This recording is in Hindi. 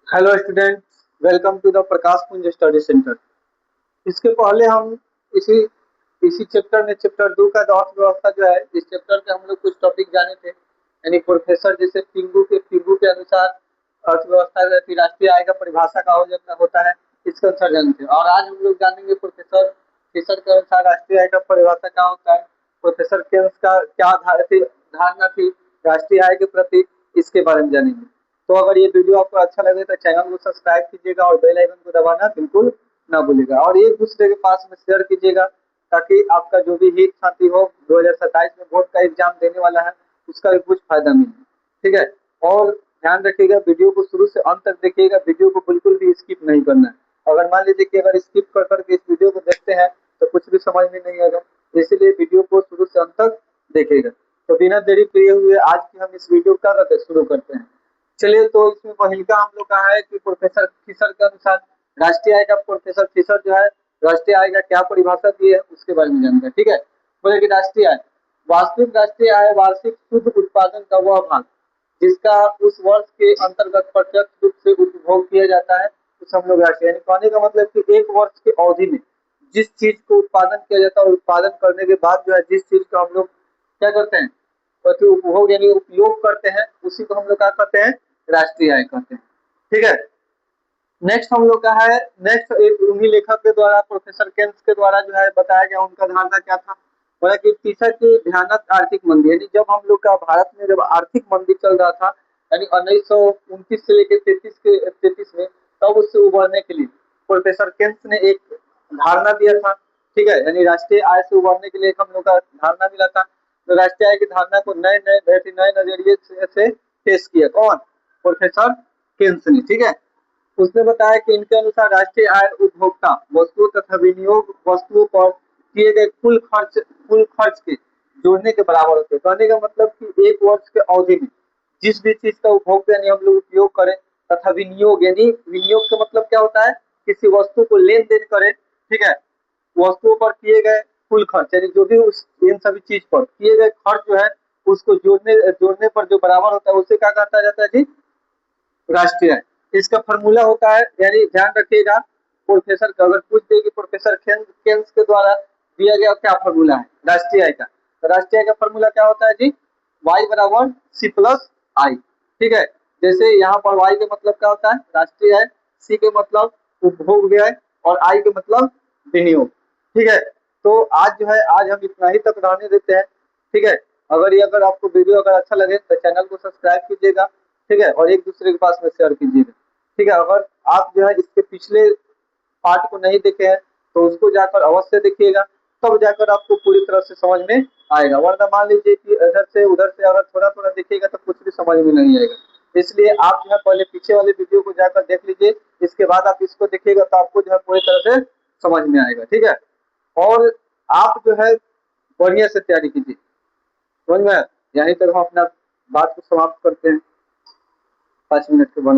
Hello student, welcome to the Prakash Punj study centre. इसके पहले हम इसी इसी चैप्टर में चैप्टर 2 का अर्थव्यवस्था जो है, इस चैप्टर में हम लोग कुछ टॉपिक जाने थे, यानी प्रोफेसर जैसे पिंगू के अनुसार अर्थव्यवस्था की राष्ट्रीय आय का परिभाषा का होता है, इसका अनुसार जाने थे। और आज हम लोग जानेंगे प्रोफेसर फिशर के अनुसार राष्ट्रीय आय का परिभाषा क्या होता है, प्रोफेसर केन्स का क्या धारणा थी राष्ट्रीय आय के प्रति, इसके बारे में जानेंगे। तो अगर ये वीडियो आपको अच्छा लगे तो चैनल को सब्सक्राइब कीजिएगा और बेल आइकन को दबाना बिल्कुल ना भूलिएगा, और एक दूसरे के पास में शेयर कीजिएगा ताकि आपका जो भी हित साथी हो 2027 में बोर्ड का एग्जाम देने वाला है उसका भी कुछ फायदा मिले। ठीक है। और ध्यान रखिएगा, वीडियो को शुरू से अंत तक देखिएगा, वीडियो को बिल्कुल भी स्किप नहीं करना है। अगर मान लीजिए कि अगर स्किप कर करके इस वीडियो को देखते हैं तो कुछ भी समझ में नहीं आएगा, इसीलिए वीडियो को शुरू से अंत तक देखिएगा। तो बिना देरी किए हुए आज की हम इस वीडियो का शुरू करते हैं। चलिए, तो इसमें पहिलका हम लोग का है कि प्रोफेसर फिशर के अनुसार राष्ट्रीय आय का, प्रोफेसर फिशर जो है राष्ट्रीय आय का क्या परिभाषा दी है उसके बारे में जानते हैं। ठीक है। बोले कि राष्ट्रीय आय, वास्तविक राष्ट्रीय आय वार्षिक शुद्ध उत्पादन का वह भाग जिसका उस वर्ष के अंतर्गत प्रत्यक्ष रूप से उपभोग किया जाता है, उस हम लोग राष्ट्रीय, यानी कहने का मतलब कि एक वर्ष की अवधि में जिस चीज को उत्पादन किया जाता है और उत्पादन करने के बाद जो है जिस चीज का हम लोग क्या करते हैं, प्रति उपभोग यानी उपयोग करते हैं, उसी को हम लोग क्या कहते हैं, राष्ट्रीय आय कहते हैं। ठीक है। नेक्स्ट हम लोग का है, नेक्स्ट एक उन्हीं लेखक के द्वारा, प्रोफेसर केन्स के द्वारा जो है बताया गया, उनका धारणा क्या था, बोला कि तीसरा की भयानक आर्थिक मंदी, यानी जब हम लोग का भारत में जब आर्थिक मंदी चल रहा था, यानी 1929 से लेकर 33 में, तब उससे उबरने के लिए प्रोफेसर केन्स ने एक धारणा दिया था। ठीक है। यानी राष्ट्रीय आय से उबरने के लिए एक हम लोग का धारणा मिला था। तो राष्ट्रीय आय की धारणा को नए नए नजरिए से पेश किया कौन, प्रोफेसर केन्स ने। ठीक है। उसने बताया कि इनके अनुसार राष्ट्रीय आय उपभोक्ता वस्तुओं तथा विनियोग वस्तुओं पर किए गए कुल खर्च के जोड़ने के बराबर होते हैं। कहने का मतलब कि एक वर्ष के अवधि में जिस भी चीज का उपभोग यानी हम लोग उपयोग करें, तथा विनियोग, यानी विनियोग का मतलब क्या होता है, किसी वस्तु को लेन देन करें। ठीक है। वस्तुओं पर किए गए कुल खर्च, यानी जो भी उस इन सभी चीज पर किए गए खर्च जो है उसको जोड़ने जोड़ने पर जो बराबर होता है उसे क्या कहता जाता है जी, राष्ट्रीय आय। इसका फॉर्मूला होता है, यानी ध्यान रखिएगा, प्रोफेसर का अगर पूछ दे कि प्रोफेसर केन्स के द्वारा दिया गया क्या फॉर्मूला है राष्ट्रीय आय का, तो राष्ट्रीय आय का फॉर्मूला क्या होता है जी, वाई बराबर सी प्लस आई। ठीक है। जैसे यहाँ पर वाई का मतलब क्या होता है राष्ट्रीय आय, सी के मतलब उपभोग व्यय, और आई के मतलब विनियोग। ठीक है। तो आज जो है, आज हम इतना ही तक रहने देते हैं। ठीक है। अगर आपको वीडियो अगर अच्छा लगे तो चैनल को सब्सक्राइब कीजिएगा। ठीक है। और एक दूसरे के पास में शेयर कीजिएगा। ठीक है। अगर आप जो है इसके पिछले पार्ट को नहीं देखे हैं तो उसको जाकर अवश्य देखिएगा, तब जाकर आपको पूरी तरह से समझ में आएगा। वरना मान लीजिए कि इधर से उधर से अगर थोड़ा थोड़ा देखिएगा तो कुछ भी समझ में नहीं आएगा। इसलिए आप जो है पहले पीछे वाले वीडियो को जाकर देख लीजिए, इसके बाद आप इसको देखिएगा तो आपको जो है पूरी तरह से समझ में आएगा। ठीक है। और आप जो है बढ़िया से तैयारी कीजिए। समझ में आया? यहीं तक हम अपना बात को समाप्त करते हैं 5 मिनट के बाद।